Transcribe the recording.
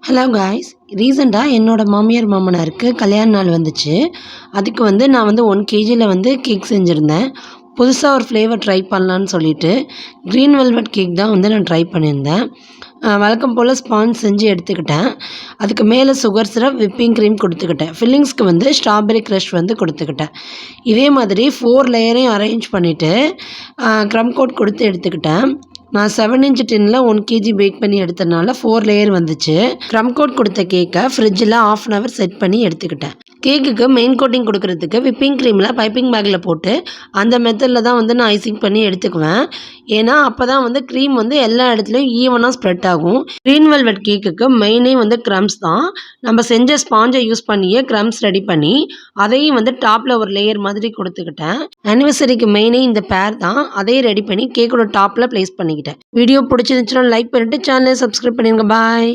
Hello guys. ரீசெண்டாக என்னோட மாமியார் மாமனாருக்கு கல்யாண நாள் வந்துச்சு. அதுக்கு நான் 1 கேஜியில் கேக் செஞ்சுருந்தேன். புதுசா ஒரு ஃப்ளேவர் ட்ரை பண்ணலான்னு சொல்லிட்டு, க்ரீன் வெல்வெட் கேக் தான் நான் ட்ரை பண்ணியிருந்தேன். வழக்கம் போல் ஸ்பாஞ்ச் செஞ்சு எடுத்துக்கிட்டேன். அதுக்கு மேலே சுகர் சிரப், விப்பிங் க்ரீம் கொடுத்துக்கிட்டேன். ஃபில்லிங்ஸ்க்கு ஸ்ட்ராபெர்ரி க்ரஷ் கொடுத்துக்கிட்டேன். இதே மாதிரி 4 லேயரையும் அரேஞ்ச் பண்ணிவிட்டு க்ரம் கோட் கொடுத்து எடுத்துக்கிட்டேன். நான் 7 இன்ச் டின்னில் 1 கேஜி பேக் பண்ணி எடுத்தனால 4 லேயர் வந்துச்சு. க்ரம் கோட் கொடுத்த கேக்கை ஃப்ரிட்ஜில் 1/2 hour செட் பண்ணி எடுத்துக்கிட்டேன். கேக்குக்கு மெயின் கோட்டிங் கொடுக்கறதுக்கு விப்பிங் க்ரீமில் பைப்பிங் பேக்கில் போட்டு அந்த மெத்தடில் தான் நான் ஐசிங் பண்ணி எடுத்துக்குவேன். ஏன்னா அப்போ தான் க்ரீம் எல்லா இடத்துலையும் ஈவனாக ஸ்ப்ரெட் ஆகும். க்ரீன் வெல்வெட் கேக்குக்கு மெயினே க்ரம்ஸ் தான். நம்ம செஞ்ச ஸ்பாஞ்சை யூஸ் பண்ணியே க்ரம்ஸ் ரெடி பண்ணி அதையும் டாப்பில் ஒரு லேயர் மாதிரி கொடுத்துக்கிட்டேன். ஆனிவர்சரிக்கு மெயினே இந்த பேர் தான். அதையும் ரெடி பண்ணி கேக்கோட டாப்பில் ப்ளேஸ் பண்ணிக்கிட்டேன். வீடியோ பிடிச்சிருந்துச்சுன்னா லைக் பண்ணிவிட்டு சேனலை சப்ஸ்கிரைப் பண்ணிடுங்க. பாய்.